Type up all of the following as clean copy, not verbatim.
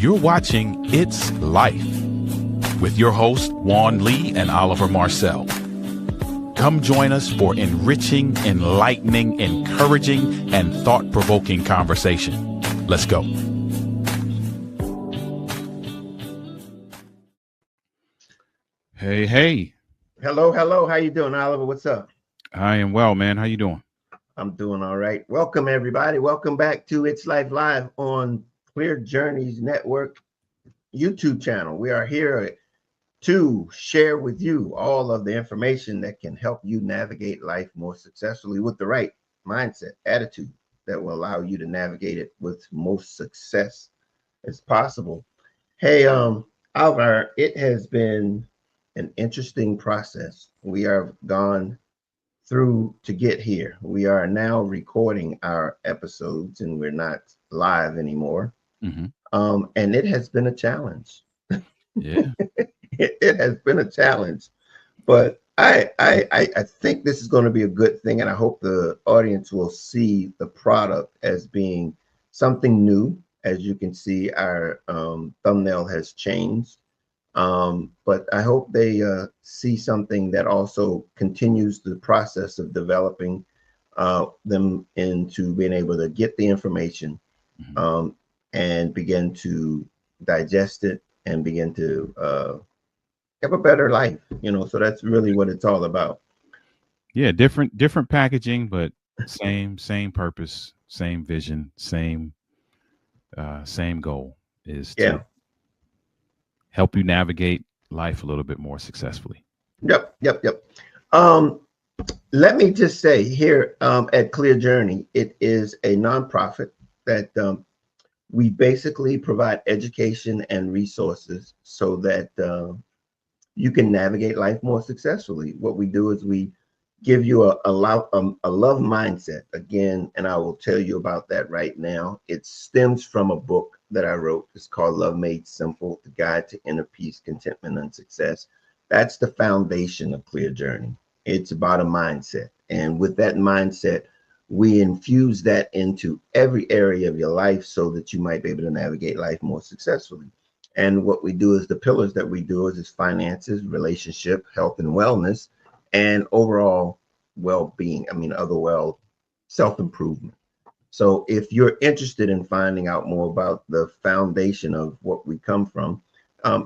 You're watching It's Life with your hosts, Juan Lee and Oliver Marcel. Come join us for enriching, enlightening, encouraging, and thought-provoking conversation. Let's go. Hey, hey. Hello. How you doing, Oliver? What's up? I am well, man. How you doing? I'm doing all right. Welcome, everybody. Welcome back to It's Life Live on Clear Journeys Network YouTube channel. We are here to share with you all of the information that can help you navigate life more successfully with the right mindset, attitude that will allow you to navigate it with most success as possible. Hey, Oliver, it has been an interesting process. We have gone through to get here. We are now recording our episodes and we're not live anymore. And it has been a challenge. Yeah. It has been a challenge, but I think this is going to be a good thing, and I hope the audience will see the product as being something new. As you can see, our thumbnail has changed, but I hope they see something that also continues the process of developing them into being able to get the information and begin to digest it and begin to have a better life, so that's really what it's all about. Yeah, different packaging, but same purpose, same vision, same goal is Yeah. to help you navigate life a little bit more successfully. Yep. Let me just say here at Clear Journey, it is a nonprofit that we basically provide education and resources so that you can navigate life more successfully. What we do is we give you a love mindset again, and I will tell you about that right now. It stems from a book that I wrote. It's called Love Made Simple: The Guide to Inner Peace, Contentment, and Success. That's the foundation of Clear Journey. It's about a mindset, and with that mindset, we infuse that into every area of your life so that you might be able to navigate life more successfully. And what we do is the pillars that we do is finances, relationship, health and wellness, and overall well-being. Self-improvement. So if you're interested in finding out more about the foundation of what we come from,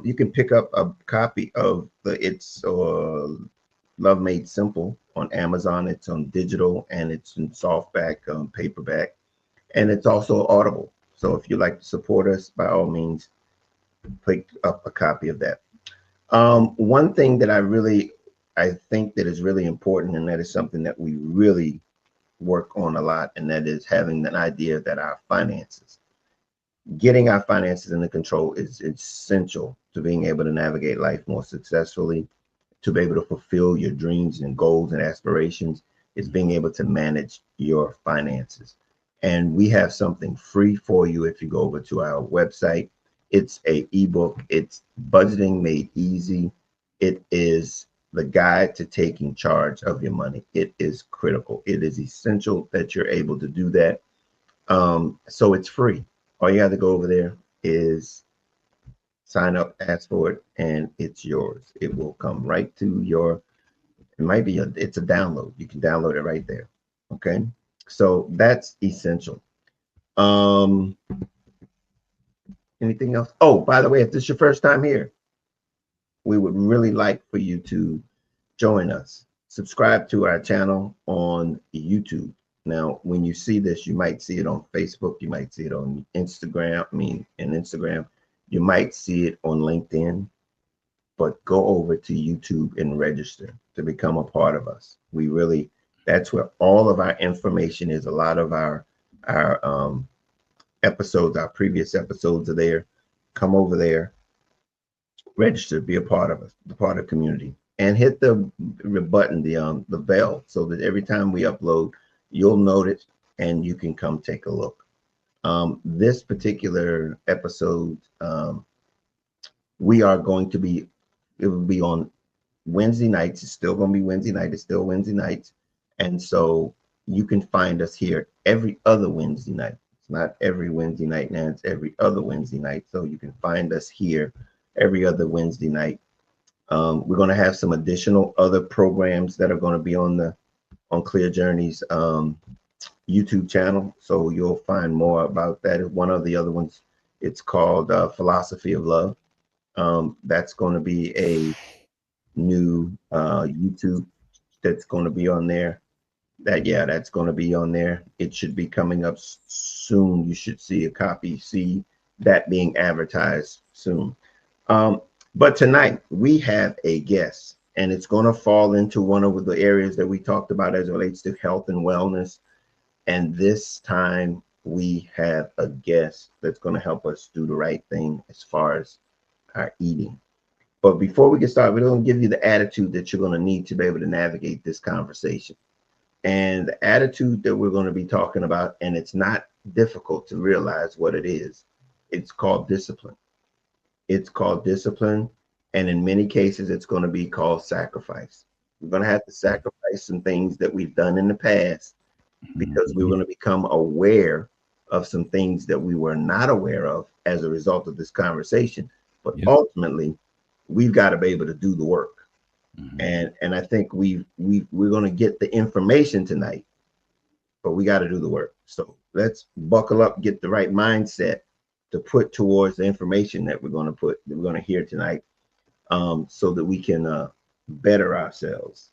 you can pick up a copy of It's Love Made Simple on Amazon. It's on digital and it's in softback, paperback, and it's also Audible. So if you'd like to support us, by all means, pick up a copy of that. One thing that I think that is really important, and that is something that we really work on a lot, and that is having an idea that getting our finances under control is essential to being able to navigate life more successfully, to be able to fulfill your dreams and goals and aspirations, is being able to manage your finances. And we have something free for you if you go over to our website. It's a ebook. It's Budgeting Made Easy. It is the guide to taking charge of your money. It is critical. It is essential that you're able to do that. So it's free. All you have to go over there is sign up, ask for it, and it's yours. It will come right to it's a download. You can download it right there. Okay. So that's essential. Anything else? Oh, by the way, if this is your first time here, we would really like for you to join us. Subscribe to our channel on YouTube. Now, when you see this, you might see it on Facebook. You might see it on Instagram. You might see it on LinkedIn. But go over to YouTube and register to become a part of us. That's where all of our information is. A lot of our episodes, our previous episodes are there. Come over there, register, be a part of us, be part of the community, and hit the button, the bell, so that every time we upload, you'll notice and you can come take a look. This particular episode, it will be on Wednesday nights. It's still going to be Wednesday night. It's still Wednesday nights. And so you can find us here every other Wednesday night. It's not every Wednesday night now, it's every other Wednesday night. So you can find us here every other Wednesday night. We're going to have some additional other programs that are going to be on Clear Journey's YouTube channel. So you'll find more about that. One of the other ones, it's called Philosophy of Love. That's going to be a new YouTube that's going to be on there. That's going to be on there. It should be coming up soon. You should see a copy, see that being advertised soon. But tonight we have a guest, and it's going to fall into one of the areas that we talked about as it relates to health and wellness. And this time we have a guest that's going to help us do the right thing as far as our eating. But before we get started, we're going to give you the attitude that you're going to need to be able to navigate this conversation. And the attitude that we're going to be talking about, and it's not difficult to realize what it is. It's called discipline. It's called discipline. And in many cases, it's going to be called sacrifice. We're going to have to sacrifice some things that we've done in the past because we're going to become aware of some things that we were not aware of as a result of this conversation. But ultimately, we've got to be able to do the work. And I think we're going to get the information tonight, but we got to do the work. So let's buckle up, get the right mindset to put towards the information that we're going to hear tonight, so that we can better ourselves.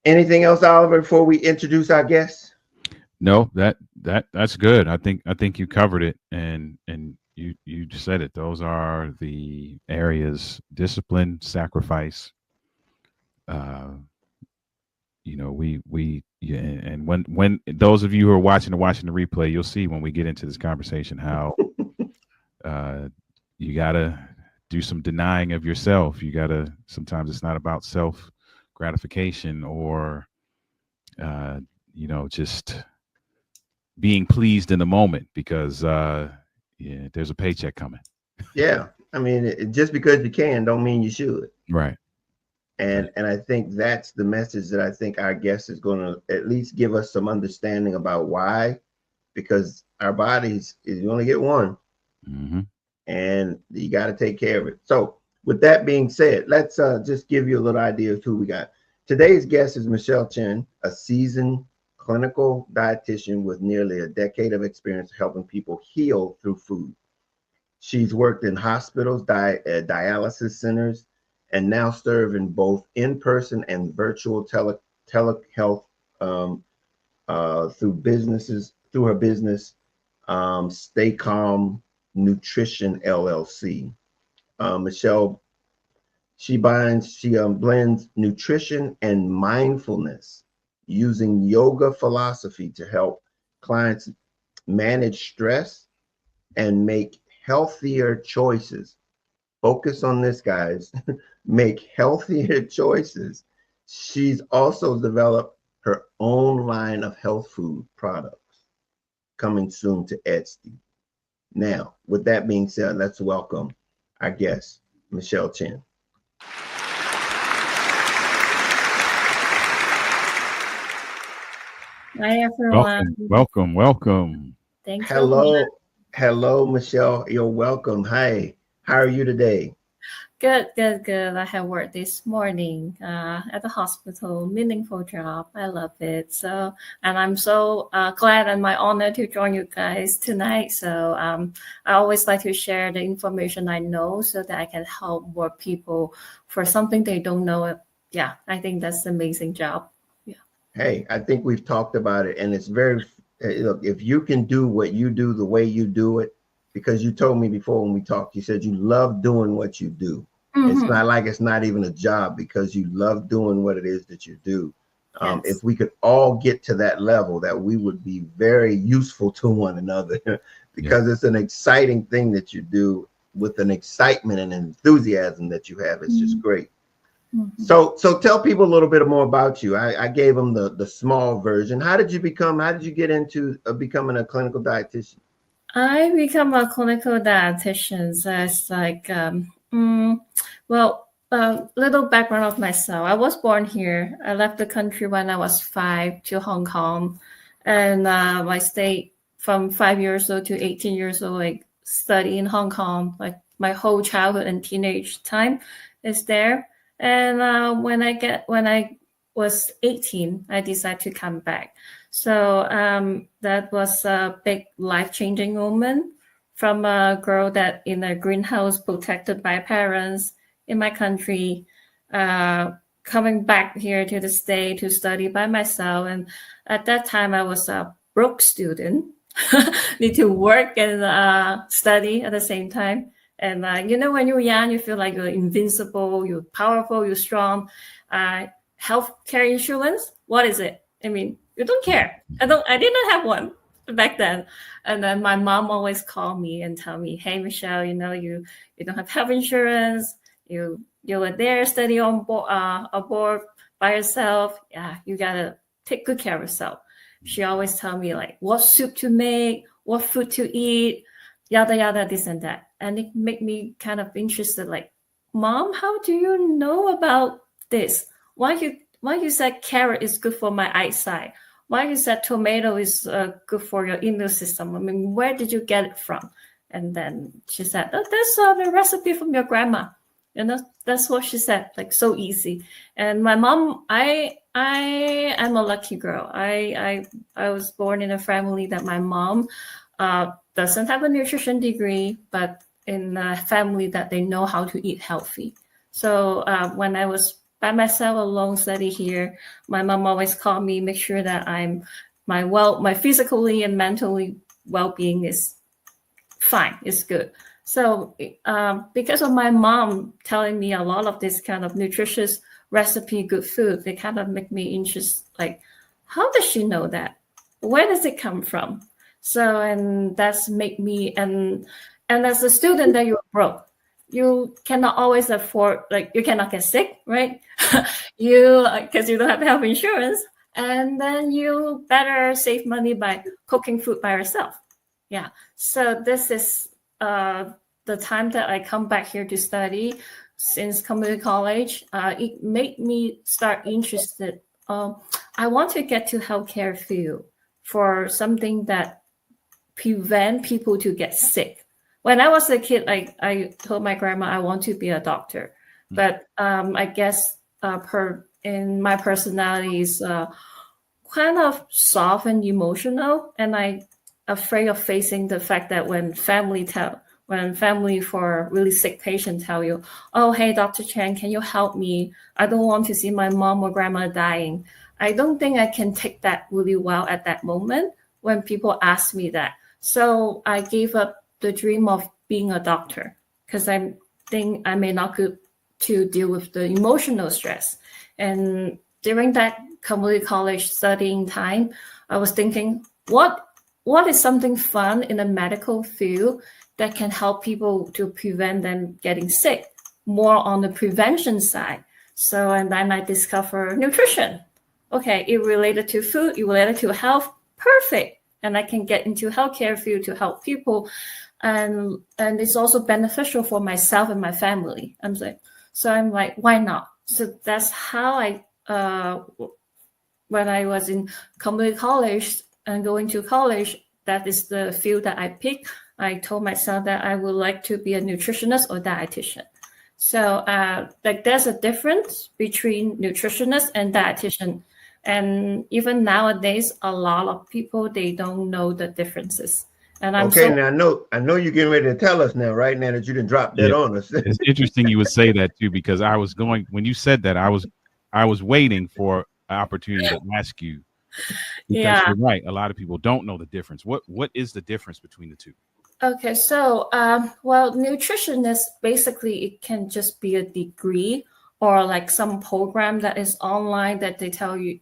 Anything else, Oliver, before we introduce our guests? No, that's good. I think you covered it, and you just said it. Those are the areas: discipline, sacrifice. And when those of you who are watching the replay, you'll see when we get into this conversation how you gotta do some denying of yourself. You gotta, sometimes it's not about self gratification or just being pleased in the moment because there's a paycheck coming. Yeah, I mean, just because you can don't mean you should. Right. And I think that's the message that I think our guest is going to at least give us some understanding about why, because our bodies, you only get one, and you got to take care of it. So with that being said, let's just give you a little idea of who we got. Today's guest is Michelle Chen, a seasoned clinical dietitian with nearly a decade of experience helping people heal through food. She's worked in hospitals, dialysis centers, and now serve in both in-person and virtual telehealth through her business, Stay Calm Nutrition LLC. Michelle, she blends nutrition and mindfulness using yoga philosophy to help clients manage stress and make healthier choices. Focus on this, guys. Make healthier choices. She's also developed her own line of health food products coming soon to Etsy. Now, with that being said, let's welcome our guest, Michelle Chen. Hi, everyone. Welcome. Thanks. Hello, Michelle. You're welcome. Hi. How are you today? Good. I have worked this morning at the hospital. Meaningful job. I love it. So, and I'm so glad and my honor to join you guys tonight. So, I always like to share the information I know so that I can help more people for something they don't know. Yeah, I think that's an amazing job. Yeah. Hey, I think we've talked about it, and it's very. Look, if you can do what you do the way you do it, because you told me before when we talked, you said you love doing what you do. It's not like it's not even a job because you love doing what it is that you do. Yes. If we could all get to that level, that we would be very useful to one another because it's an exciting thing that you do with an excitement and enthusiasm that you have. It's just great. So tell people a little bit more about you. I gave them the small version. How did you get into becoming a clinical dietitian? I become a clinical dietitian as like, little background of myself. I was born here. I left the country when I was 5 to Hong Kong, and I stayed from 5 years old to 18 years old, like study in Hong Kong, like my whole childhood and teenage time is there. And when I was 18, I decided to come back. So that was a big life-changing moment, from a girl that in a greenhouse protected by parents in my country, coming back here to the state to study by myself. And at that time, I was a broke student, need to work and study at the same time. And when you're young, you feel like you're invincible, you're powerful, you're strong. Healthcare insurance, what is it? I mean, you don't care. I didn't have one back then. And then my mom always called me and tell me, hey, Michelle, you don't have health insurance. You were there studying aboard by yourself. Yeah, you gotta take good care of yourself. She always tell me like what soup to make, what food to eat, yada yada, this and that. And it made me kind of interested, like, Mom, how do you know about this? Why you said carrot is good for my eyesight? Why you said tomato is good for your immune system? I mean, where did you get it from? And then she said, oh, that's the recipe from your grandma. That's what she said, like so easy. And my mom, I am a lucky girl. I was born in a family that my mom doesn't have a nutrition degree, but in a family that they know how to eat healthy. So when I was by myself alone study here, my mom always called me, make sure that my physically and mentally well-being is fine, is good. So because of my mom telling me a lot of this kind of nutritious recipe, good food, they kind of make me interested, like, how does she know that? Where does it come from? So, and that's make me, and as a student that you're broke, you cannot always afford, like, you cannot get sick, right? Because you don't have health insurance, and then you better save money by cooking food by yourself. Yeah. So this is the time that I come back here to study since community college. It made me start interested. I want to get to healthcare field for something that prevent people to get sick. When I was a kid, I told my grandma I want to be a doctor, but I guess in my personality is kind of soft and emotional, and I afraid of facing the fact that when family for really sick patient tell you, oh, hey, Dr. Chen, can you help me? I don't want to see my mom or grandma dying. I don't think I can take that really well at that moment when people ask me that. So I gave up the dream of being a doctor because I think I may not good to deal with the emotional stress. And during that community college studying time, I was thinking, what is something fun in the medical field that can help people to prevent them getting sick, more on the prevention side. So, and then I discovered nutrition. Okay, it related to food, it related to health, perfect. And I can get into healthcare field to help people. And it's also beneficial for myself and my family. So I'm like, why not? So that's how when I was in community college and going to college, that is the field that I picked. I told myself that I would like to be a nutritionist or dietitian. So there's a difference between nutritionist and dietitian. And even nowadays, a lot of people, they don't know the differences. And I'm now I know you're getting ready to tell us now, right now that you didn't drop that on us. It's interesting you would say that too, because when you said that, I was waiting for an opportunity to ask you. Because you're right, a lot of people don't know the difference. What is the difference between the two? Okay, so nutritionist, basically it can just be a degree or like some program that is online that they tell you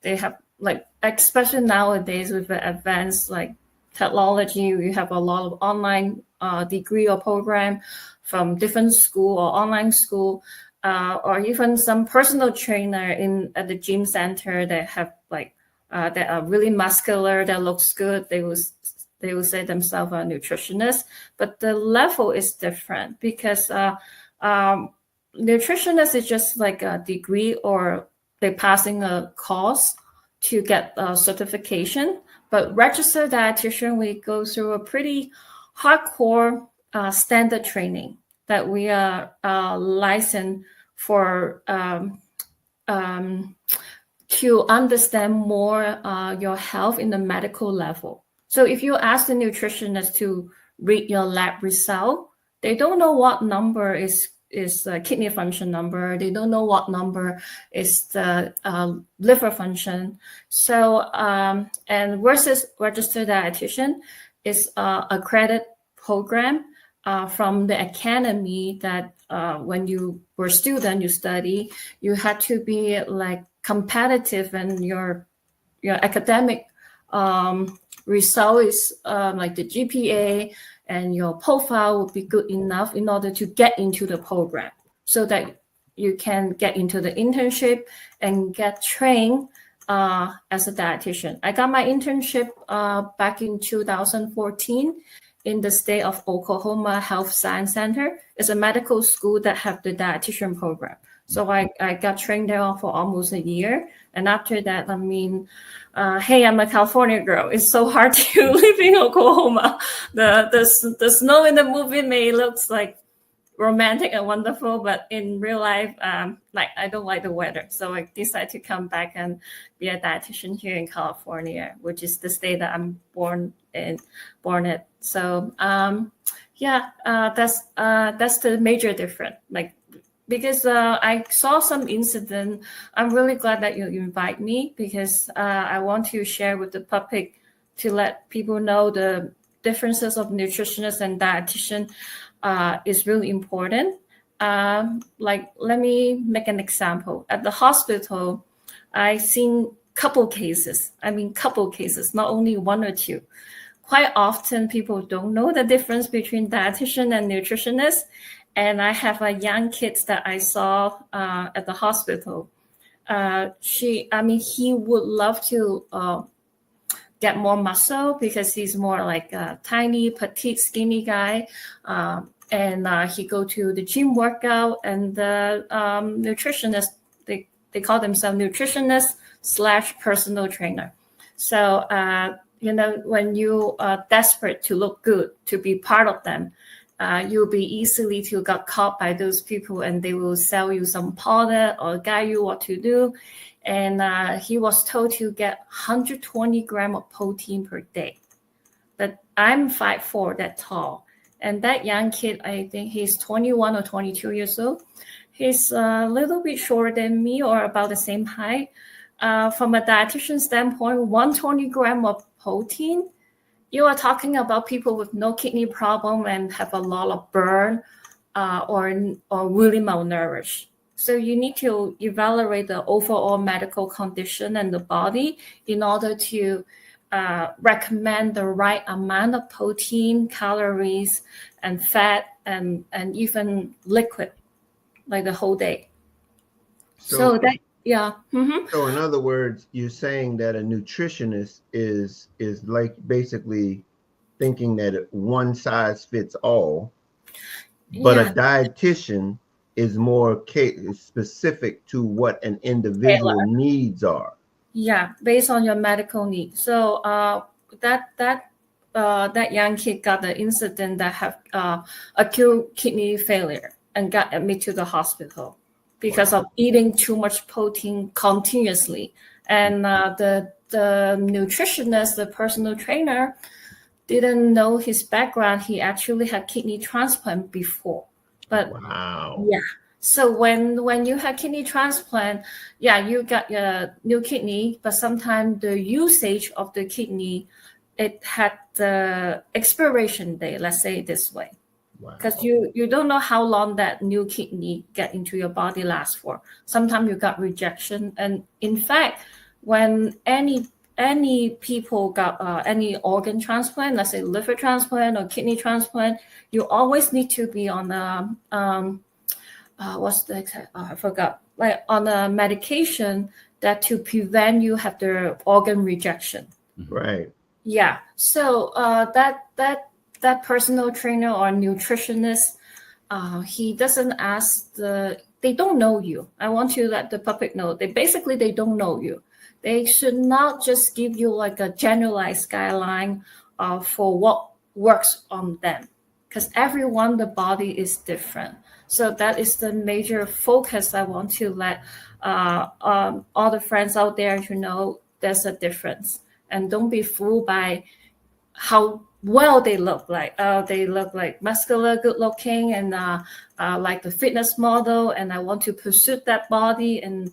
they have, like, especially nowadays with the advanced like technology, we have a lot of online degree or program from different school or online school, or even some personal trainer at the gym center that have like that are really muscular, that looks good. They will say themselves a nutritionist, but the level is different because nutritionist is just like a degree or they're passing a course to get a certification. but registered dietitian, we go through a pretty hardcore standard training that we are licensed for to understand more your health in the medical level. So if you ask the nutritionist to read your lab result, they don't know what number is kidney function number. They don't know what number is the liver function. So and versus registered dietitian is a credit program from the academy that when you were a student, you study, you had to be like competitive, and your academic result is like the GPA and your profile will be good enough in order to get into the program, so that you can get into the internship and get trained as a dietitian. I got my internship back in 2014 in the state of Oklahoma Health Science Center. It's a medical school that have the dietitian program. So I got trained there for almost a year. And after that, I mean, hey, I'm a California girl. It's so hard to live in Oklahoma. The snow in the movie may looks like romantic and wonderful, but in real life, like I don't like the weather. So I decided to come back and be a dietitian here in California, which is the state that I'm born at. So that's the major difference. Like, because I saw some incident. I'm really glad that you invite me, because I want to share with the public to let people know the differences of nutritionist and dietitian is really important. Like, let me make an example. At the hospital, I've seen couple cases, not only one or two. Quite often people don't know the difference between dietitian and nutritionist. And I have a young kid that I saw at the hospital. He would love to get more muscle, because he's more like a tiny, petite, skinny guy. And he go to the gym workout, and the nutritionist, they call themselves nutritionist / personal trainer. So, when you are desperate to look good, to be part of them, you'll be easily to get caught by those people, and they will sell you some powder or guide you what to do. And he was told to get 120 grams of protein per day. But I'm 5'4", that tall. And that young kid, I think he's 21 or 22 years old. He's a little bit shorter than me, or about the same height. From a dietitian standpoint, 120 grams of protein, you are talking about people with no kidney problem and have a lot of burn or really malnourished. So you need to evaluate the overall medical condition and the body in order to recommend the right amount of protein, calories, and fat, and even liquid, like the whole day. So that, yeah. Mm-hmm. So in other words, you're saying that a nutritionist is like basically thinking that one size fits all, but a dietitian is more specific to what an individual needs are. Yeah, based on your medical needs. So that young kid got the incident that have acute kidney failure and got admitted to the hospital because of eating too much protein continuously. And the nutritionist, the personal trainer, didn't know his background. He actually had kidney transplant before. But yeah. So when you have kidney transplant, you got your new kidney, but sometimes the usage of the kidney, it had the expiration date, let's say it this way. Because you don't know how long that new kidney get into your body lasts for. Sometimes you got rejection. And in fact, when any people got any organ transplant, let's say liver transplant or kidney transplant, you always need to be on what's the exact, I forgot, like on a medication that to prevent you have the organ rejection. Right. Yeah. So that personal trainer or nutritionist, he doesn't ask they don't know you. I want to let the public know they don't know you. They should not just give you like a generalized guideline for what works on them, because everyone, the body is different. So that is the major focus I want to let all the friends out there to know there's a difference. And don't be fooled by how well they look like. They look like muscular, good looking, and like the fitness model. And I want to pursue that body, and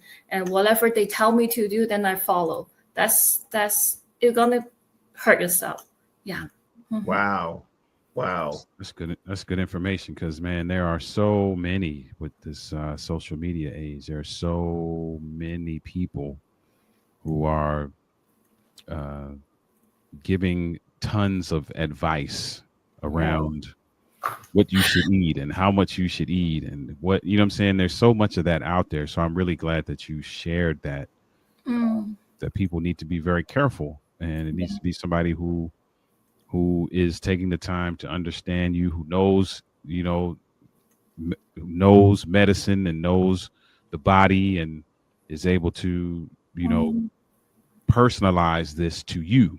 whatever they tell me to do, then I follow. That's you're gonna hurt yourself. Yeah. Mm-hmm. Wow. That's good information, because man, there are so many with this social media age. There are so many people who are giving tons of advice around what you should eat and how much you should eat and what, you know what I'm saying? There's so much of that out there. So I'm really glad that you shared that, that people need to be very careful, and it needs to be somebody who is taking the time to understand you, who knows, you know, knows medicine and knows the body, and is able to, you know, personalize this to you.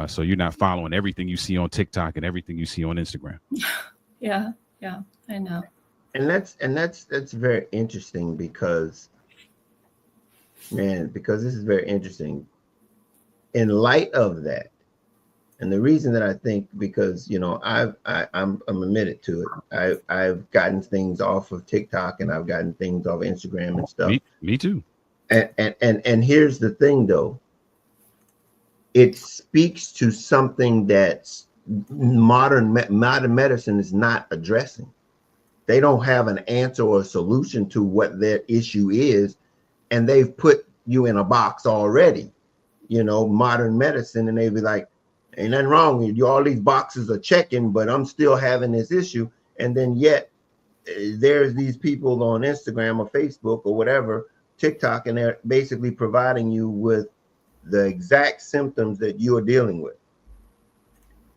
So you're not following everything you see on TikTok and everything you see on Instagram. Yeah, I know. And that's very interesting, because this is very interesting. In light of that, and the reason that I think, because you know, I'm admitted to it. I've gotten things off of TikTok, and I've gotten things off Instagram and stuff. Me too. And here's the thing, though. It speaks to something that modern medicine is not addressing. They don't have an answer or a solution to what their issue is, and they've put you in a box already, you know, modern medicine, and they be like, ain't nothing wrong with you. All these boxes are checking, but I'm still having this issue. And then yet there's these people on Instagram or Facebook or whatever, TikTok, and they're basically providing you with the exact symptoms that you're dealing with.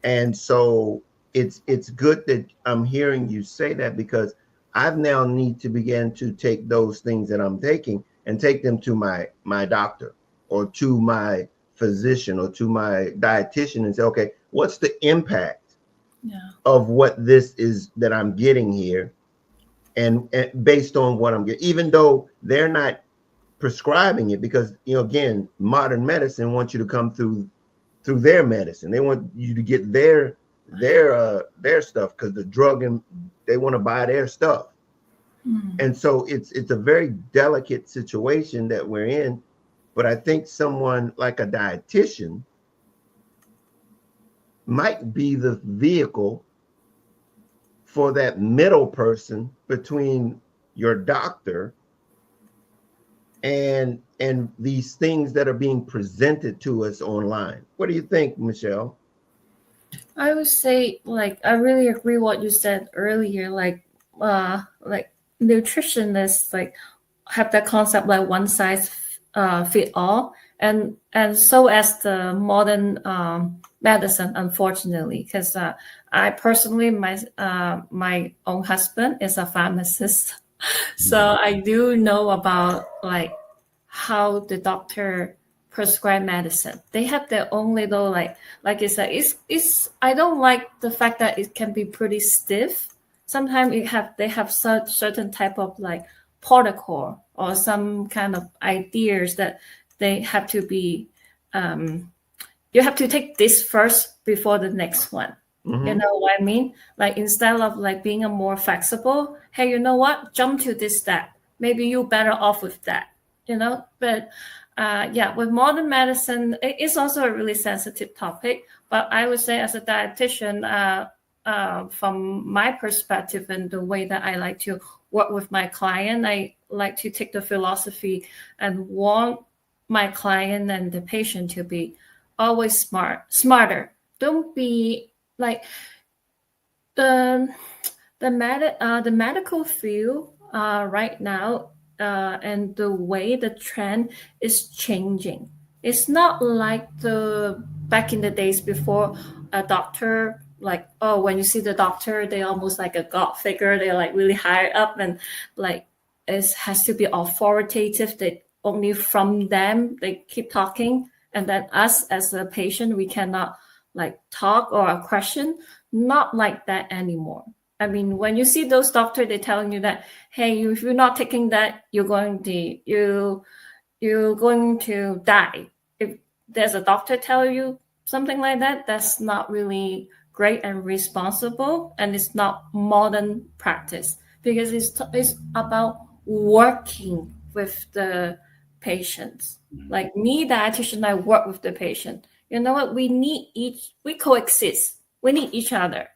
And so it's good that I'm hearing you say that, because I now need to begin to take those things that I'm taking and take them to my doctor or to my physician or to my dietitian and say, okay, what's the impact of what this is that I'm getting here? And based on what I'm getting, even though they're not prescribing it, because, you know, again, modern medicine wants you to come through their medicine. They want you to get their stuff, because the drug, and they want to buy their stuff. And so it's a very delicate situation that we're in. But I think someone like a dietitian might be the vehicle for that middle person between your doctor and these things that are being presented to us online. What do you think, Michelle? I would say, like, I really agree what you said earlier. Like nutritionists like have that concept like one size fit all, and so as the modern medicine, unfortunately, because I personally, my own husband is a pharmacist. So I do know about like how the doctor prescribe medicine. They have their own little like you said, it's I don't like the fact that it can be pretty stiff. Sometimes they have such certain type of like protocol or some kind of ideas that they have to be you have to take this first before the next one. You know what I mean? Like, instead of like being a more flexible, hey, you know what? Jump to this step. Maybe you're better off with that, you know? But with modern medicine, it's also a really sensitive topic. But I would say, as a dietitian, from my perspective and the way that I like to work with my client, I like to take the philosophy and want my client and the patient to be always smarter. Don't be like the medical field right now, and the way the trend is changing. It's not like the back in the days before a doctor, like, oh, when you see the doctor, they almost like a god figure. They're like really high up, and like it has to be authoritative. They only from them. They keep talking, and then us as a patient, we cannot like talk or a question. Not like that anymore. I mean, when you see those doctors, they're telling you that, hey, if you're not taking that, you're going to die. If there's a doctor tell you something like that, that's not really great and responsible, and it's not modern practice, because it's about working with the patients. Like me, dietitian, I work with the patient. You know what? We coexist. We need each other.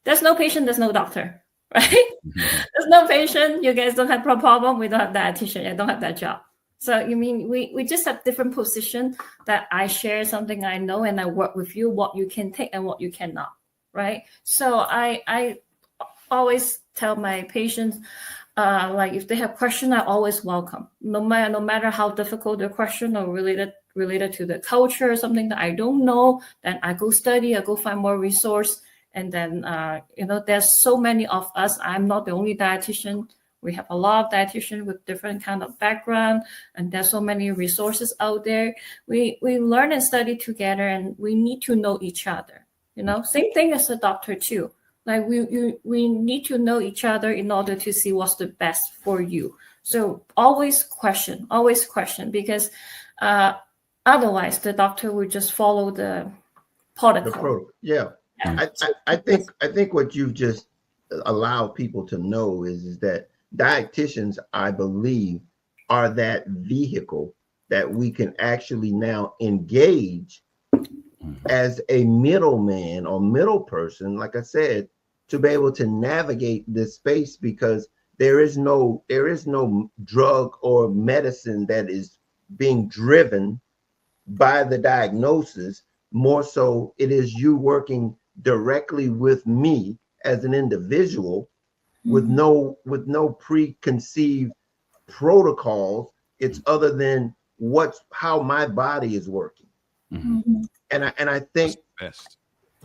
There's no patient, there's no doctor, right? There's no patient, you guys don't have a problem, we don't have dietitian, I don't have that job. So you mean we just have different position, that I share something I know and I work with you, what you can take and what you cannot, right? So I always tell my patients, like if they have question, I always welcome, no matter how difficult the question or related to the culture or something that I don't know, then I go study, I go find more resource. And then, there's so many of us. I'm not the only dietitian. We have a lot of dietitians with different kind of background, and there's so many resources out there. We learn and study together, and we need to know each other. Same thing as a doctor too. Like we need to know each other in order to see what's the best for you. So always question, because otherwise the doctor will just follow the protocol. Yeah. I think what you've just allowed people to know is that dietitians, I believe, are that vehicle that we can actually now engage as a middleman or middle person, like I said, to be able to navigate this space, because there is no drug or medicine that is being driven by the diagnosis. More so, it is you working directly with me as an individual, with no preconceived protocols. It's other than how my body is working. And I think best.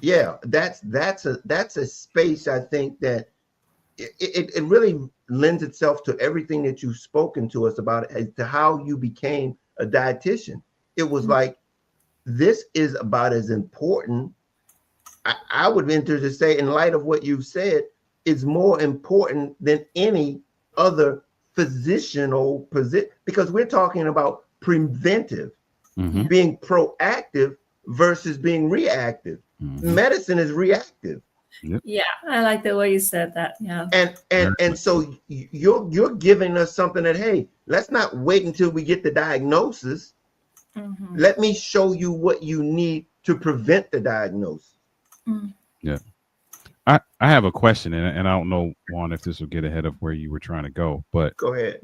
Yeah, that's a space, I think, that it really lends itself to everything that you've spoken to us about, as to how you became a dietitian. It was like, this is about as important. I would venture to say, in light of what you've said, is more important than any other physicianal position, because we're talking about preventive, being proactive versus being reactive. Medicine is reactive. Yeah, I like the way you said that. Yeah. And so you're giving us something that, hey, let's not wait until we get the diagnosis. Let me show you what you need to prevent the diagnosis. Yeah. I have a question, and I don't know, Juan, if this will get ahead of where you were trying to go, but go ahead.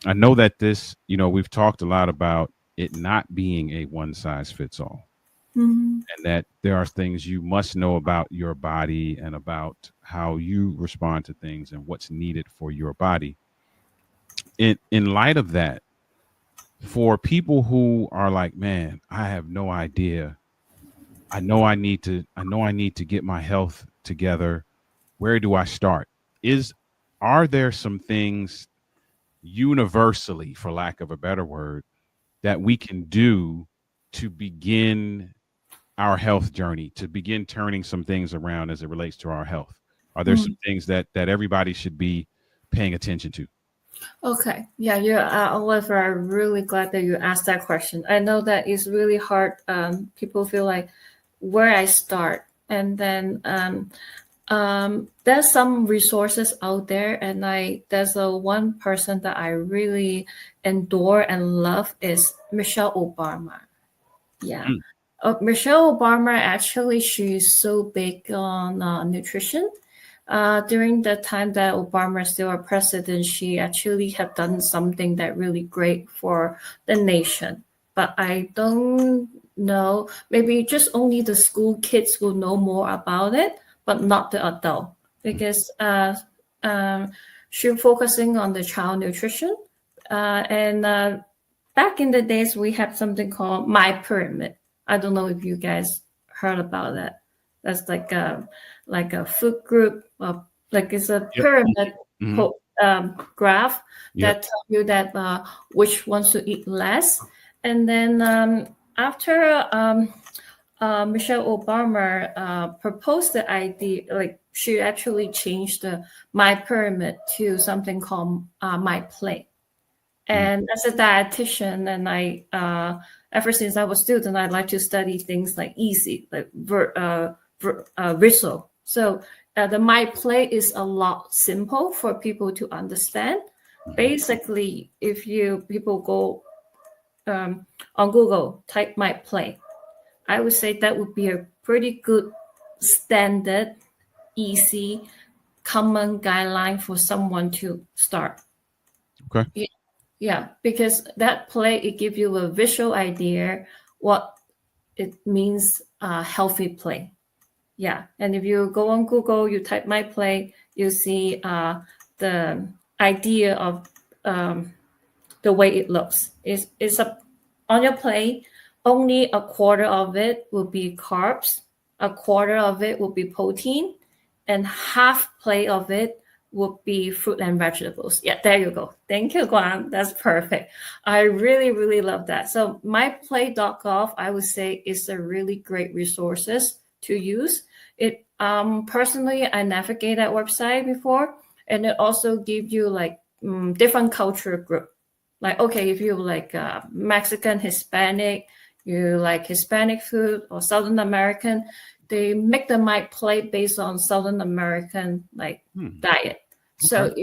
I know that this, we've talked a lot about it not being a one size fits all. And that there are things you must know about your body and about how you respond to things and what's needed for your body. In light of that, for people who are like, man, I have no idea. I know I need to get my health together. Where do I start? Are there some things universally, for lack of a better word, that we can do to begin our health journey, to begin turning some things around as it relates to our health? Are there some things that everybody should be paying attention to? Okay. Yeah, Oliver, I'm really glad that you asked that question. I know that it's really hard. People feel like, where I start. And then there's some resources out there, and there's one person that I really adore and love is Michelle Obama. Yeah. Michelle Obama, actually, she's so big on nutrition. During the time that Obama is still a president, she actually had done something that really great for the nation. But I don't know, maybe just only the school kids will know more about it, but not the adult, because she's focusing on the child nutrition. And back in the days, we had something called My Pyramid. I don't know if you guys heard about that. That's like a food group, like it's a pyramid graph Yep. that tell you that which ones to eat less. And then after Michelle Obama proposed the idea, like she actually changed my pyramid to something called my plate. And as a dietitian, and I ever since I was a student, I like to study things like easy, like visual. So the my plate is a lot simple for people to understand. Basically, if people go on Google, type my plate, I would say that would be a pretty good standard, easy, common guideline for someone to start. Okay. Yeah, because that plate, it gives you a visual idea what it means healthy plate. Yeah, and if you go on Google, you type my plate, you see the idea of the way it looks. It's on your plate, only a quarter of it will be carbs, a quarter of it will be protein, and half plate of it would be fruit and vegetables. Yeah, there you go. Thank you, Guan. That's perfect. I really, really love that. So myplate.gov, I would say, is a really great resources to use. It personally, I navigate that website before, and it also gives you like different culture group. Like, okay, if you like Mexican, Hispanic, you like Hispanic food or Southern American, they make the my plate based on Southern American like diet. So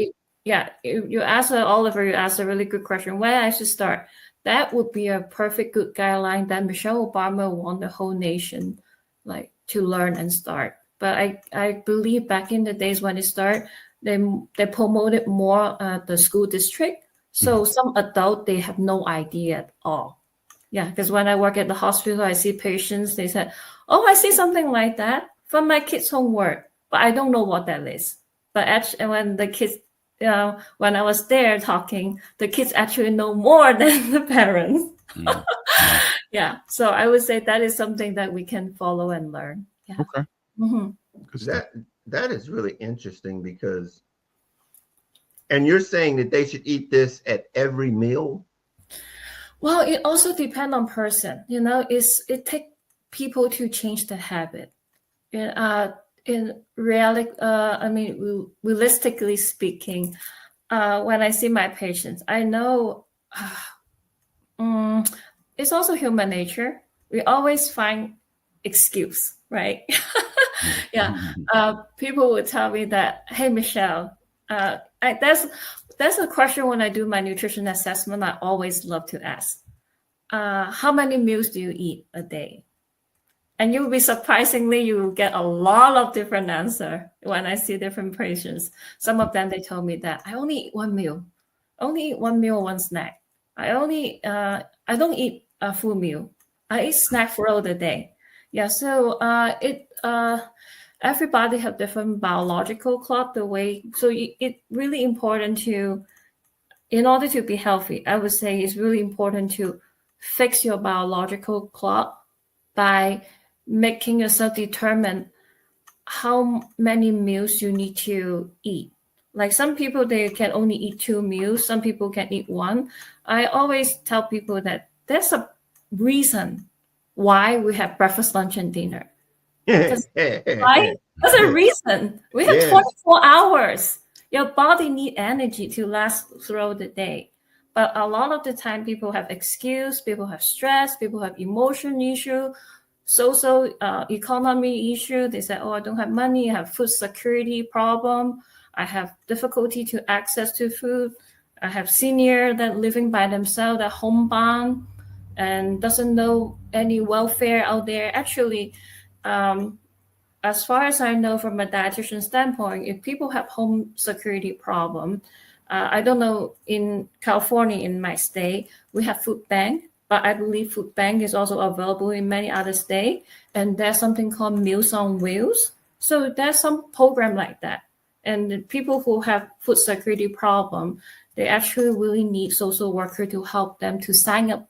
you ask Oliver, you asked a really good question. Where I should start? That would be a perfect good guideline that Michelle Obama want the whole nation like to learn and start. But I believe back in the days when it started, they promoted more the school district. So some adult, they have no idea at all. Yeah, because when I work at the hospital, I see patients, they said, oh, I see something like that from my kids' homework, but I don't know what that is. But actually, when the kids, when I was there talking, the kids actually know more than the parents. Yeah, so I would say that is something that we can follow and learn. Yeah. Okay. That is really interesting because, and you're saying that they should eat this at every meal? Well, it also depends on person. It takes people to change the habit. In reality, I mean, realistically speaking, when I see my patients, I know it's also human nature. We always find excuse, right? Yeah. People would tell me that, hey, Michelle, that's a question when I do my nutrition assessment, I always love to ask. How many meals do you eat a day? And you will be surprisingly, you will get a lot of different answer when I see different patients. Some of them, they told me that I only eat one meal, one snack. I don't eat a full meal. I eat snack throughout the day. Yeah, so everybody have different biological clock. So it's really important to, in order to be healthy, I would say it's really important to fix your biological clock by making yourself determine how many meals you need to eat. Like some people, they can only eat 2 meals. Some people can eat 1. I always tell people that there's a reason why we have breakfast, lunch, and dinner. Right? There's a reason. We have 24 hours. Your body need energy to last throughout the day. But a lot of the time, people have excuse, people have stress, people have emotion issue, social economy issue. They say, oh, I don't have money, I have food security problem, I have difficulty to access to food, I have senior that living by themselves, that homebound and doesn't know any welfare out there. Actually, as far as I know from a dietitian standpoint, if people have home security problem, I don't know, in California, in my state, we have food bank, but I believe food bank is also available in many other states. And there's something called Meals on Wheels. So there's some program like that. And the people who have food security problem, they actually really need social worker to help them to sign up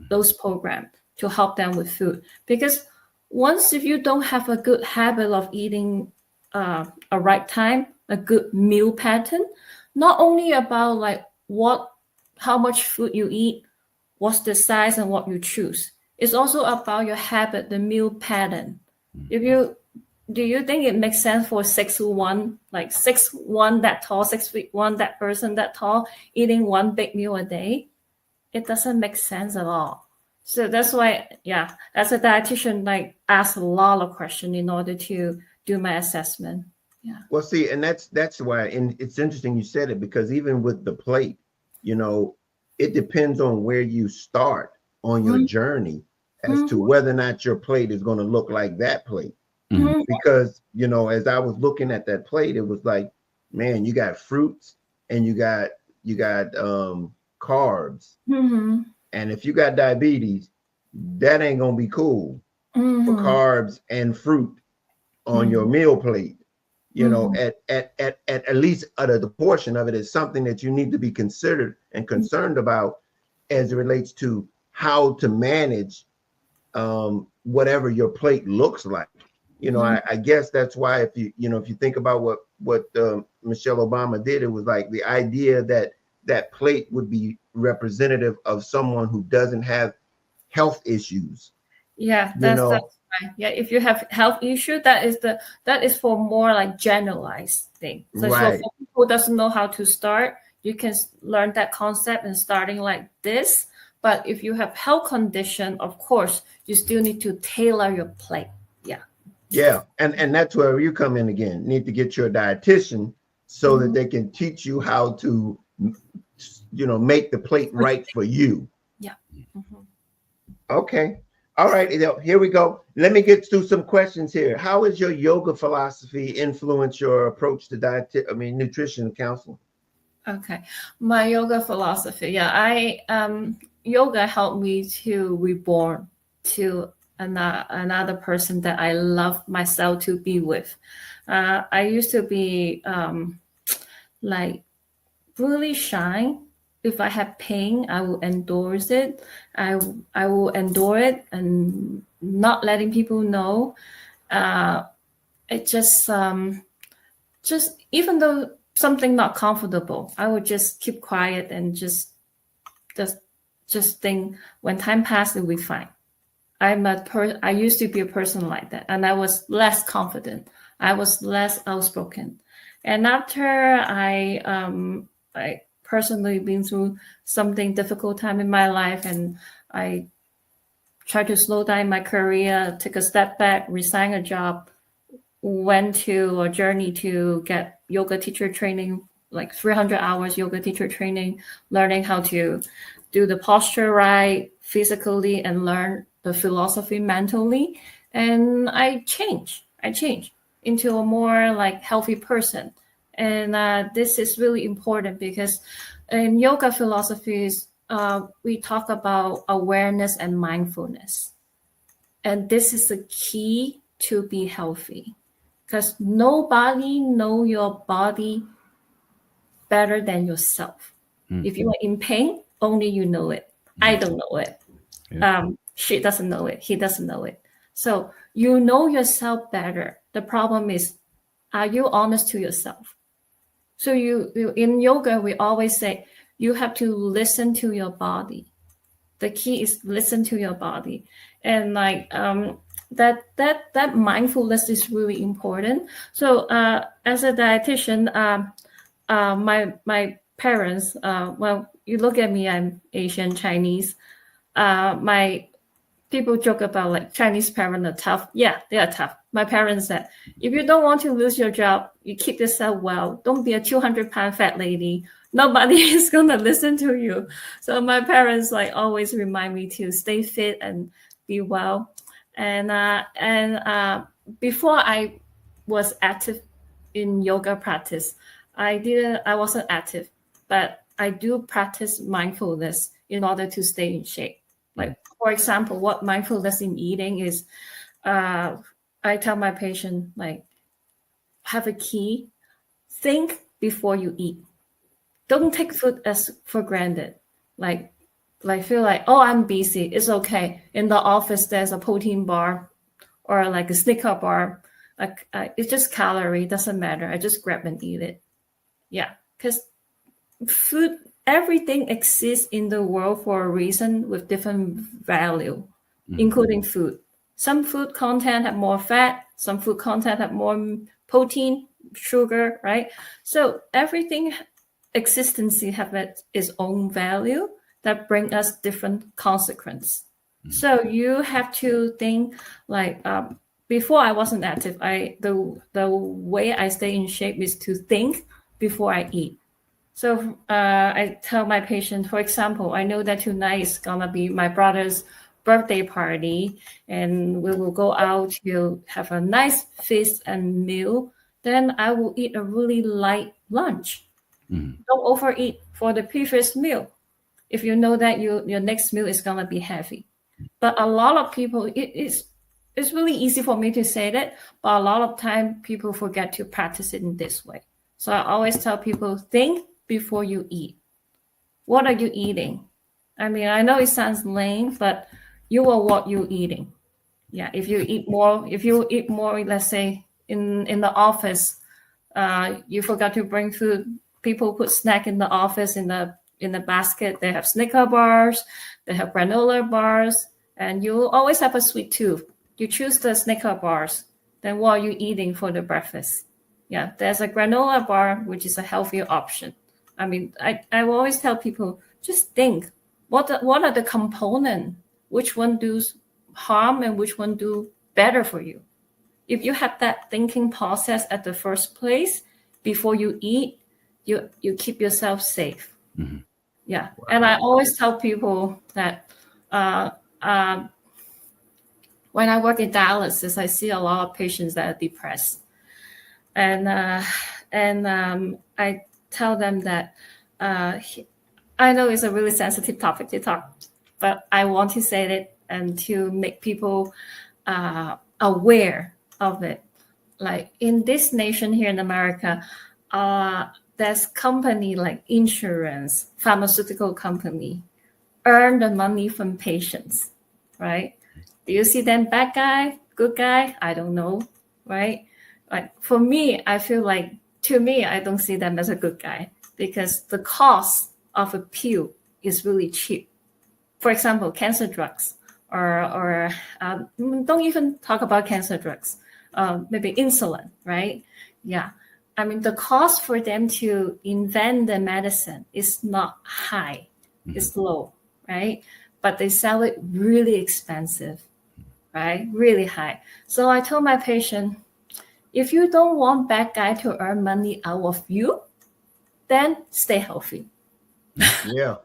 those programs to help them with food. Because once if you don't have a good habit of eating a right time, a good meal pattern, not only about like how much food you eat, what's the size and what you choose. It's also about your habit, the meal pattern. Do you think it makes sense for 6'1", like 6'1" that tall, 6'1" that person that tall, eating one big meal a day? It doesn't make sense at all. So that's why, yeah, as a dietitian, like ask a lot of questions in order to do my assessment. Yeah. Well, see, and that's why, and it's interesting you said it, because even with the plate, you know, it depends on where you start on your journey as to whether or not your plate is going to look like that plate. Because, you know, as I was looking at that plate, it was like, man, you got fruits and you got carbs. And if you got diabetes, that ain't gonna be cool for carbs and fruit on your meal plate. You know, at least the portion of it is something that you need to be considered and concerned about as it relates to how to manage whatever your plate looks like. You know, I guess that's why if you think about what Michelle Obama did, it was like the idea that that plate would be representative of someone who doesn't have health issues. Yeah, that's right. Yeah, if you have health issue, that is for more like generalized thing. So Right. for people who doesn't know how to start, you can learn that concept and starting like this. But if you have health condition, of course, you still need to tailor your plate. Yeah. Yeah, and that's where you come in again. Need to get your dietitian so that they can teach you how to, you know, make the plate right for you. Yeah. Okay. All right. Here we go. Let me get to some questions here. How has your yoga philosophy influenced your approach to nutrition and counseling? Okay. My yoga philosophy. Yeah, yoga helped me to reborn to another person that I love myself to be with. I used to be like really shy. If I have pain, I will endorse it. I will endure it and not letting people know. It just even though something not comfortable, I would just keep quiet and just think when time passes, it will be fine. I used to be a person like that, and I was less confident. I was less outspoken. And after I personally been through something difficult time in my life, and I tried to slow down my career, take a step back, resign a job, went to a journey to get yoga teacher training, like 300 hours yoga teacher training, learning how to do the posture right physically and learn the philosophy mentally. And I changed into a more like healthy person. And this is really important because in yoga philosophies, we talk about awareness and mindfulness. And this is the key to be healthy, because nobody know your body better than yourself. If you are in pain, only you know it. I don't know it. She doesn't know it. He doesn't know it. So you know yourself better. The problem is, are you honest to yourself? So you in yoga, we always say you have to listen to your body. The key is listen to your body, and like that mindfulness is really important. So as a dietitian, my parents, well, you look at me, I'm Asian Chinese. My people joke about like Chinese parents are tough. Yeah, they are tough. My parents said, if you don't want to lose your job, you keep yourself well. Don't be a 200-pound fat lady. Nobody is gonna listen to you. So my parents like always remind me to stay fit and be well. And before I was active in yoga practice, I wasn't active, but I do practice mindfulness in order to stay in shape. Like, for example, what mindfulness in eating is, I tell my patient, like, have a key, think before you eat. Don't take food as for granted. Like feel like, oh, I'm busy. It's okay. In the office, there's a protein bar or like a Snicker bar. Like it's just calorie. Doesn't matter. I just grab and eat it. Yeah, because food, everything exists in the world for a reason with different value, including food. Some food content have more fat, some food content have more protein, sugar, right? So everything existency have its own value that bring us different consequence. So you have to think like before I wasn't active. The way I stay in shape is to think before I eat. So I tell my patient, for example, I know that tonight is gonna be my brother's birthday party, and we will go out to have a nice feast and meal. Then I will eat a really light lunch. Don't overeat for the previous meal if you know that your next meal is gonna be heavy. But a lot of people, it's really easy for me to say that, but a lot of time people forget to practice it in this way. So I always tell people, think before you eat. What are you eating? I mean, I know it sounds lame, but you are what you're eating. Yeah, if you eat more, let's say in the office, you forgot to bring food. People put snack in the office in the basket. They have Snicker bars, they have granola bars, and you always have a sweet tooth. You choose the Snicker bars. Then what are you eating for the breakfast? Yeah, there's a granola bar, which is a healthier option. I mean, I will always tell people, just think, what are the components? Which one does harm and which one do better for you? If you have that thinking process at the first place before you eat, you keep yourself safe. Yeah. Wow. And I always tell people that when I work in dialysis, I see a lot of patients that are depressed. And I tell them that I know it's a really sensitive topic to talk, but I want to say it and to make people aware of it. Like in this nation here in America, there's company like insurance, pharmaceutical company, earn the money from patients, right? Do you see them bad guy, good guy? I don't know, right? Like for me, I feel like, to me, I don't see them as a good guy because the cost of a pill is really cheap. For example, cancer drugs or don't even talk about cancer drugs, maybe insulin, right? Yeah. I mean, the cost for them to invent the medicine is not high, it's low, right? But they sell it really expensive, right? Really high. So I told my patient, if you don't want bad guy to earn money out of you, then stay healthy. Yeah.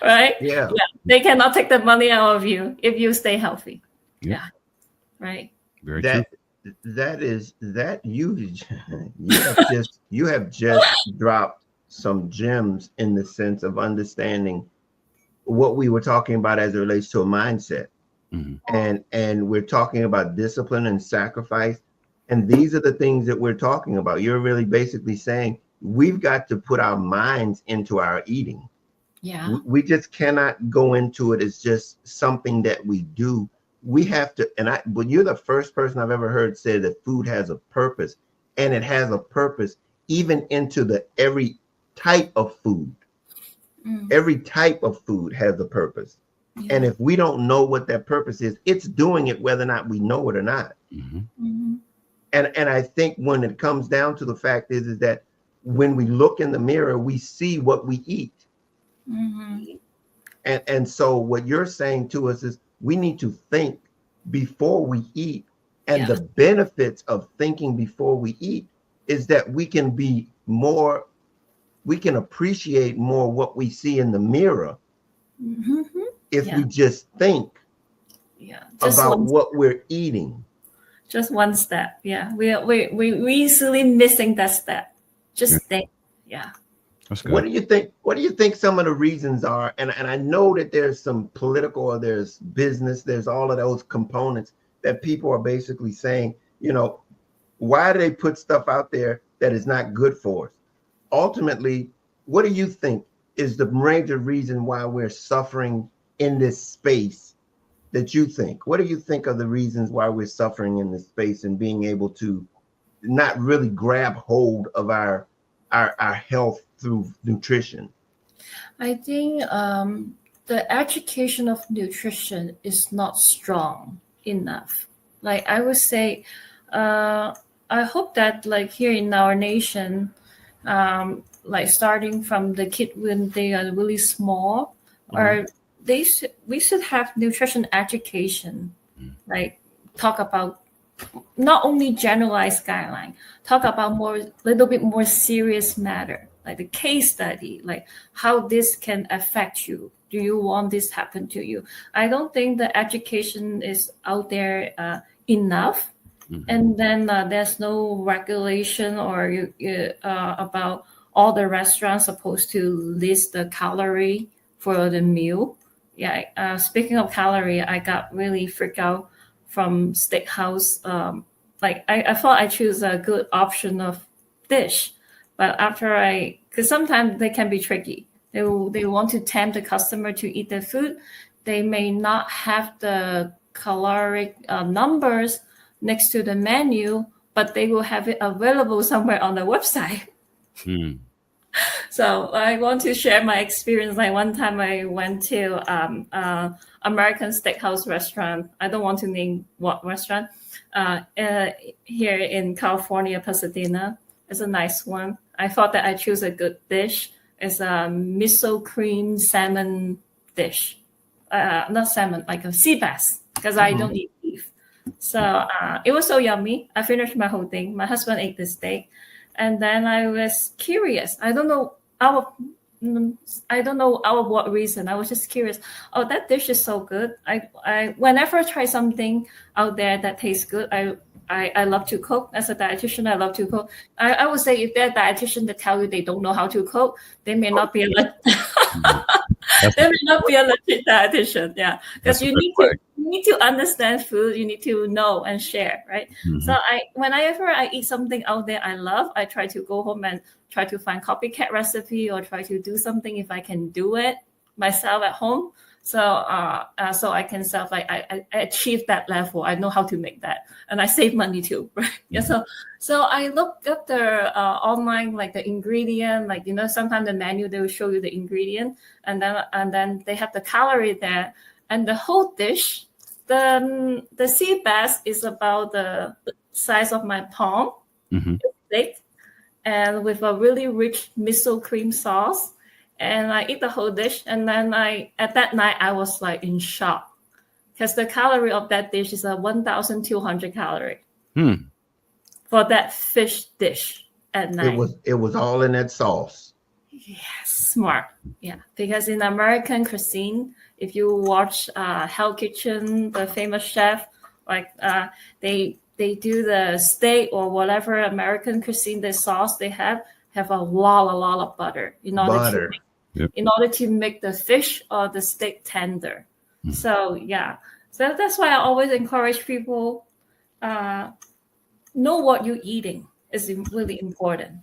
Right? Yeah. They cannot take the money out of you if you stay healthy. Yeah. Right. Very true. You have just dropped some gems in the sense of understanding what we were talking about as it relates to a mindset. And we're talking about discipline and sacrifice. And these are the things that we're talking about. You're really basically saying we've got to put our minds into our eating. Yeah. We just cannot go into it as just something that we do. We have to, but you're the first person I've ever heard say that food has a purpose, and it has a purpose even into every type of food. Every type of food has a purpose. Yeah. And if we don't know what that purpose is, it's doing it whether or not we know it or not. And I think when it comes down to the fact is that when we look in the mirror, we see what we eat. And so what you're saying to us is we need to think before we eat. And the benefits of thinking before we eat is that we can appreciate more what we see in the mirror if we just think about what we're eating. Just one step. Yeah. We easily missing that step. Just think. Yeah. That's good. What do you think some of the reasons are? And I know that there's some political or there's business, there's all of those components that people are basically saying, why do they put stuff out there that is not good for us? Ultimately, what do you think is the major reason why we're suffering in this space that you think? What do you think are the reasons why we're suffering in this space and being able to not really grab hold of our our health through nutrition? I think the education of nutrition is not strong enough. Like I would say, I hope that like here in our nation, like starting from the kid when they are really small, or we should have nutrition education, like talk about not only generalized guideline, talk about more little bit more serious matter, like the case study, like how this can affect you. Do you want this happen to you? I don't think the education is out there enough. And then there's no regulation or about all the restaurants supposed to list the calorie for the meal. Yeah. Speaking of calorie, I got really freaked out from steakhouse. Like I thought I choose a good option of dish, but because sometimes they can be tricky. They want to tempt the customer to eat the food. They may not have the caloric numbers next to the menu, but they will have it available somewhere on the website. So I want to share my experience. Like one time I went to American Steakhouse restaurant. I don't want to name what restaurant. Here in California, Pasadena. It's a nice one. I thought that I choose a good dish. It's a miso cream salmon dish. Not salmon, like a sea bass, because I don't eat beef. So it was so yummy. I finished my whole thing. My husband ate the steak. And then I was curious. I don't know out of what reason. I was just curious. Oh, that dish is so good. I whenever I try something out there that tastes good, I love to cook. As a dietitian, I love to cook. I would say if they're a dietitian that tell you they don't know how to cook, they may not be a legit dietitian. Yeah, because you need to understand food. You need to know and share, right? So whenever I eat something out there I love, I try to go home and try to find copycat recipe or try to do something if I can do it myself at home. So so I can I achieve that level. I know how to make that, and I save money too, right? Yeah. So I look up the online, like the ingredient, like sometimes the menu they will show you the ingredient, and then they have the calorie there, and the whole dish. The sea bass is about the size of my palm, thick, and with a really rich miso cream sauce. And I eat the whole dish. And then at that night, I was like in shock because the calorie of that dish is 1,200 calorie for that fish dish at night. It was all in that sauce. Yes, smart. Yeah, because in American cuisine, if you watch Hell Kitchen, the famous chef, like they do the steak or whatever American cuisine, the sauce they have a lot of butter in order to make the fish or the steak tender. So yeah, so that's why I always encourage people know what you're eating is really important.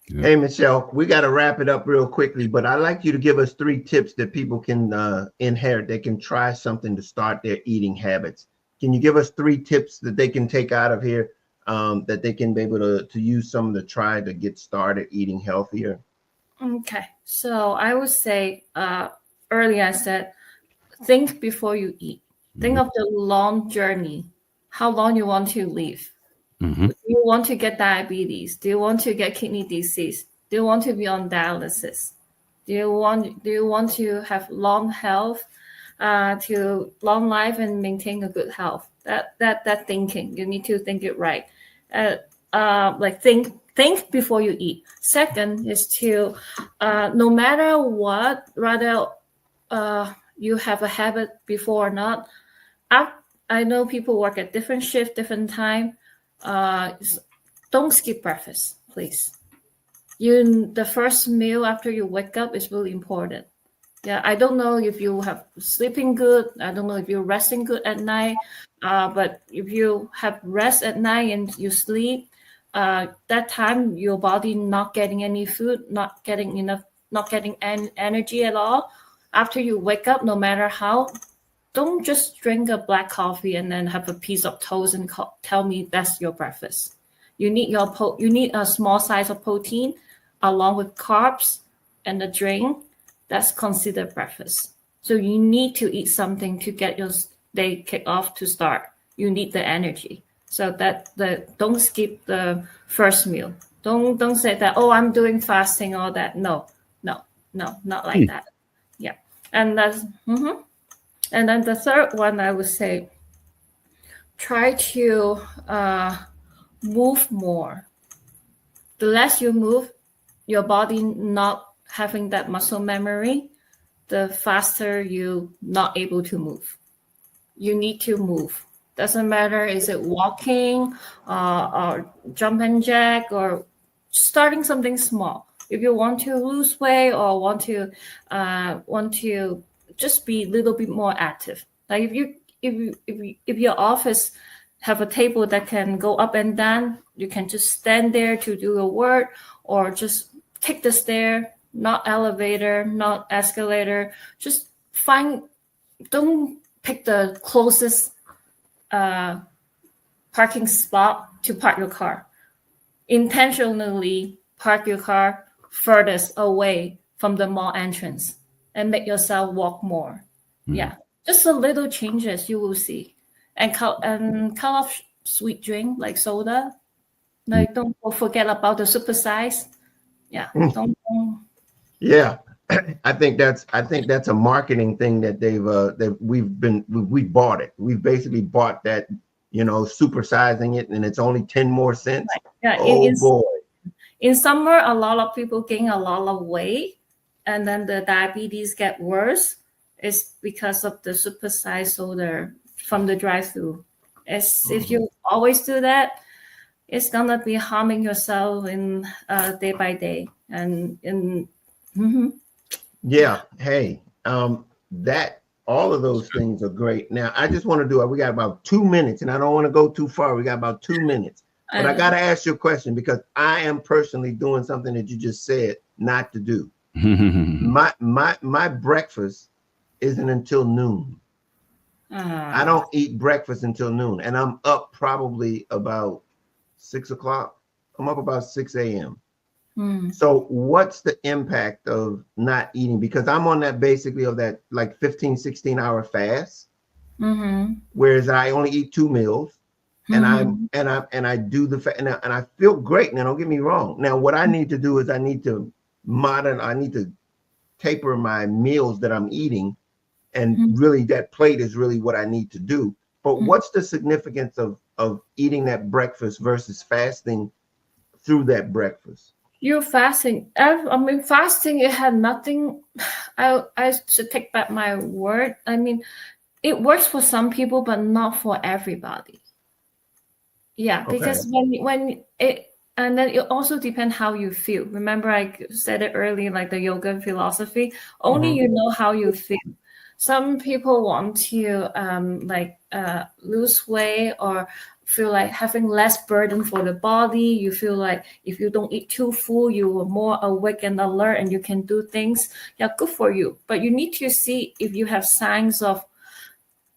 Hey, Michelle, we got to wrap it up real quickly, but I'd like you to give us 3 tips that people can inherit. They can try something to start their eating habits. Can you give us 3 tips that they can take out of here that they can be able to use some to try to get started eating healthier? Okay, so I would say earlier I said, think before you eat. Think of the long journey, how long you want to live. Do you want to get diabetes? Do you want to get kidney disease? Do you want to be on dialysis? Do you want to have long health, to long life and maintain a good health? That thinking, you need to think it right. Like think before you eat. Second is to no matter what, rather you have a habit before or not. I know people work at different shift, different time. Don't skip breakfast, please. The first meal after you wake up is really important. Yeah, I don't know if you have sleeping good. I don't know if you're resting good at night. But if you have rest at night and you sleep, that time your body not getting any food, not getting energy at all. After you wake up, no matter how, don't just drink a black coffee and then have a piece of toast and tell me that's your breakfast. You need you need a small size of protein along with carbs and the drink. That's considered breakfast. So you need to eat something to get your day kick off to start. You need the energy. So don't skip the first meal. Don't say that, oh, I'm doing fasting, all that. No, not like that. Yeah. And that's and then the third one, I would say, try to move more. The less you move, your body not having that muscle memory, the faster you not able to move. You need to move. Doesn't matter, is it walking or jump and jack or starting something small. If you want to lose weight or want to just be a little bit more active, like if your office have a table that can go up and down, you can just stand there to do your work, or just take the stair, not elevator, not escalator. Just don't pick the closest parking spot to park your car. Intentionally park your car furthest away from the mall entrance and make yourself walk more. Yeah, just a little changes you will see. And cut off sweet drink like soda. Like don't forget about the super size. Yeah, don't. Yeah, I think that's a marketing thing that we bought it. We've basically bought that, supersizing it, and it's only 10 more cents. Yeah, boy. In summer, a lot of people gain a lot of weight, and then the diabetes get worse. It's because of the supersized soda from the drive-through. If you always do that, it's gonna be harming yourself in day by day. Yeah. Hey, that all of those things are great. Now, I just want to we got about 2 minutes, and I don't want to go too far. We got about 2 minutes, but I got to ask you a question, because I am personally doing something that you just said not to do. My breakfast isn't until noon. I don't eat breakfast until noon, and I'm up probably about 6 o'clock. I'm up about 6 a.m. So what's the impact of not eating? Because I'm on that basically of that like 15, 16 hour fast, whereas I only eat 2 meals, and I do the and I feel great. Now, don't get me wrong. Now, what I need to do is I need to taper my meals that I'm eating, and really that plate is really what I need to do. But what's the significance of eating that breakfast versus fasting through that breakfast? You're fasting. I mean, fasting, it had nothing. I should take back my word. I mean, it works for some people, but not for everybody. Yeah, because when it, and then it also depends how you feel. Remember, I said it earlier, like the yoga philosophy. Only you know how you feel. Some people want to lose weight or feel like having less burden for the body. You feel like if you don't eat too full, you are more awake and alert and you can do things. Yeah, good for you. But you need to see if you have signs of,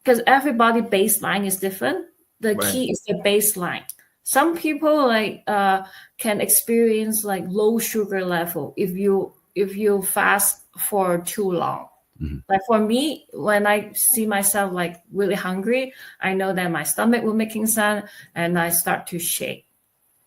because everybody baseline is different. The key is the baseline. Some people can experience like low sugar level if you fast for too long. Like for me, when I see myself like really hungry, I know that my stomach will making sound and I start to shake.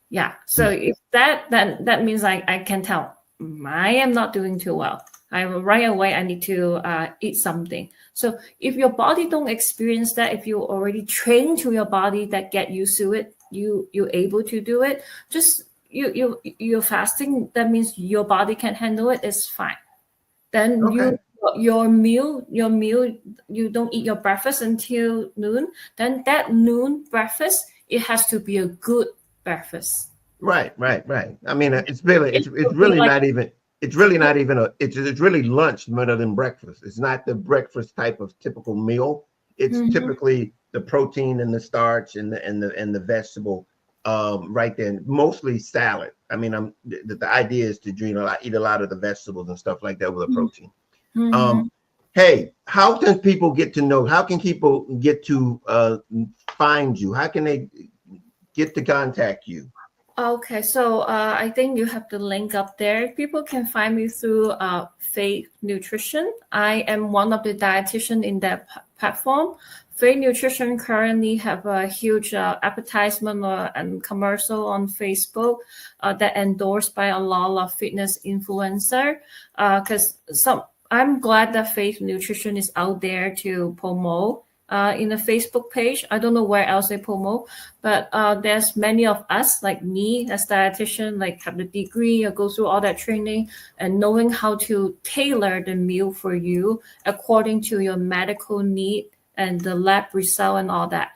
Yeah. So if that means I can tell I am not doing too well. Right away I need to eat something. So if your body don't experience that, if you already train to your body that get used to it, you're able to do it. Just you're fasting. That means your body can handle it. It's fine. Then your meal, you don't eat your breakfast until noon. Then that noon breakfast, it has to be a good breakfast. Right. I mean, it's really not even it's really lunch rather than breakfast. It's not the breakfast type of typical meal. It's typically the protein and the starch and the vegetable right there. Mostly salad. I mean, the idea is to eat a lot of the vegetables and stuff like that with a protein. Hey, how can people get to know? How can people get to find you? How can they get to contact you? Okay, so I think you have the link up there. People can find me through Faith Nutrition. I am one of the dietitian in that platform. Faith Nutrition currently have a huge advertisement and commercial on Facebook that endorsed by a lot of fitness influencer. Because I'm glad that Faith Nutrition is out there to promote in a Facebook page. I don't know where else they promote, but there's many of us, like me as dietitian, like have the degree or go through all that training and knowing how to tailor the meal for you according to your medical need and the lab result and all that.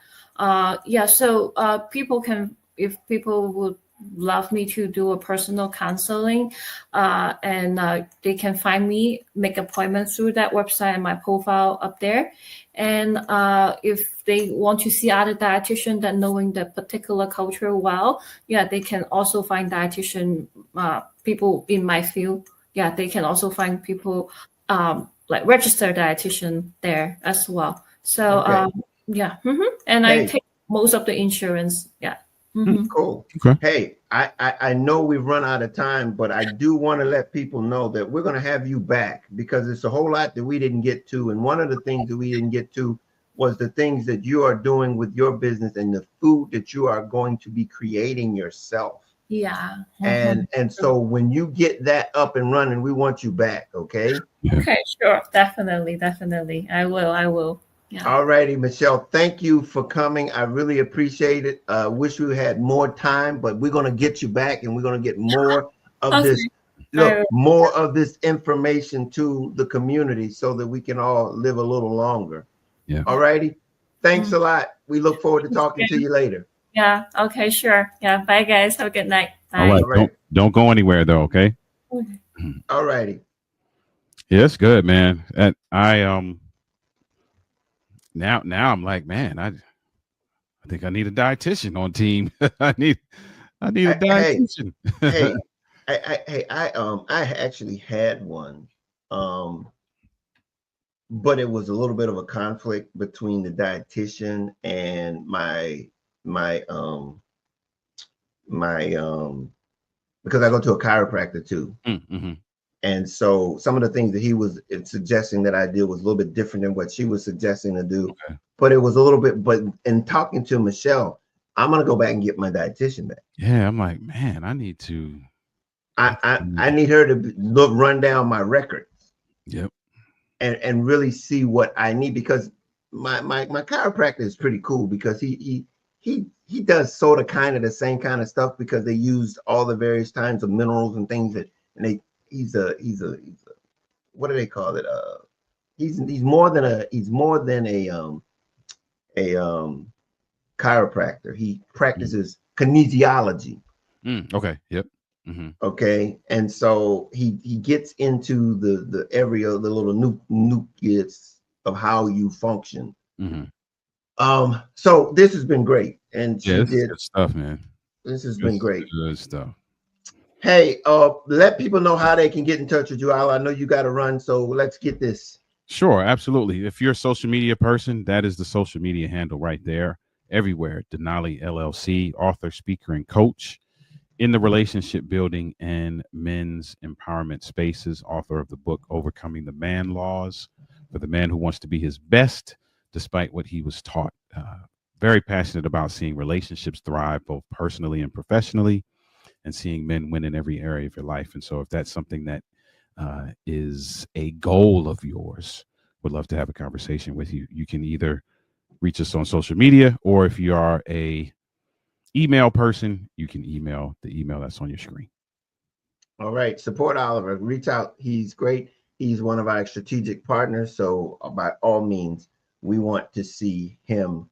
So people can, if people would love me to do a personal counseling, and they can find me, make appointments through that website and my profile up there. And if they want to see other dietitian that knowing the particular culture well, they can also find dietitian people in my field. They can also find people like registered dietitian there as well. So and I take most of the insurance. Cool. Okay. Hey, I know we've run out of time, but I do want to let people know that we're going to have you back because it's a whole lot that we didn't get to. And one of the things that we didn't get to was the things that you are doing with your business and the food that you are going to be creating yourself. And so when you get that up and running, we want you back. Okay. Okay, sure. Definitely. I will. Yeah. All righty, Michelle. Thank you for coming. I really appreciate it. Wish we had more time, but we're going to get you back and we're going to get more of this. Look, more of this information to the community so that we can all live a little longer. Yeah. All righty. Thanks a lot. We look forward to talking to you later. Yeah. Okay, sure. Yeah. Bye, guys. Have a good night. Bye. All right. Don't go anywhere though. Okay. All righty. Yeah, it's good, man. And I now I'm like, man, I think I need a dietitian on team. I need a dietitian. I actually had one, but it was a little bit of a conflict between the dietitian and my because I go to a chiropractor too. Mm-hmm. And so some of the things that he was suggesting that I did was a little bit different than what she was suggesting to do. Okay. But it was a little bit, but in talking to Michelle, I'm going to go back and get my dietitian back. Yeah. I'm like, man, I need to. I need her to run down my records. Yep. And really see what I need, because my chiropractor is pretty cool because he does sort of kind of the same kind of stuff because they used all the various kinds of minerals and things he's a what do they call it? He's more than a chiropractor. He practices kinesiology. Okay. Yep. Mm-hmm. Okay, and so he gets into the area, the little nucleus of how you function. Mm-hmm. So this has been great, and this is good stuff, man. This has been great. Good stuff. Hey, let people know how they can get in touch with you, Al. I know you got to run, so let's get this. Sure, absolutely. If you're a social media person, that is the social media handle right there. Everywhere, Denali LLC, author, speaker, and coach in the relationship building and men's empowerment spaces, author of the book, Overcoming the Man Laws, for the man who wants to be his best, despite what he was taught. Very passionate about seeing relationships thrive, both personally and professionally, and seeing men win in every area of your life. And so if that's something that is a goal of yours, would love to have a conversation with you. You can either reach us on social media, or if you are a email person, you can email the email that's on your screen. All right. Support Oliver. Reach out. He's great. He's one of our strategic partners. So by all means, we want to see him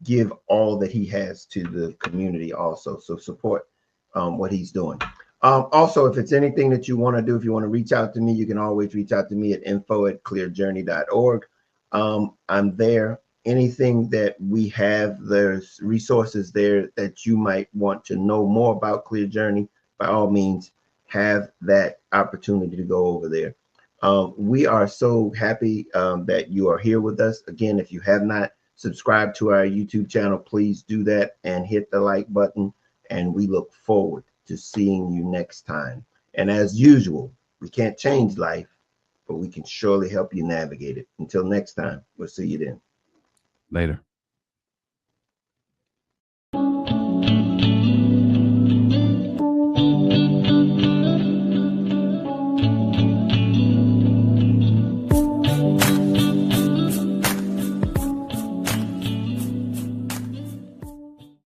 give all that he has to the community also. So support what he's doing. Also, if it's anything that you want to do, if you want to reach out to me, you can always reach out to me at info@clearjourney.org. I'm there. Anything that we have, there's resources there that you might want to know more about Clear Journey. By all means, have that opportunity to go over there. We are so happy that you are here with us. Again, if you have not subscribed to our YouTube channel, please do that and hit the like button. and we look forward to seeing you next time. And as usual, we can't change life, but we can surely help you navigate it. Until next time, we'll see you then. Later.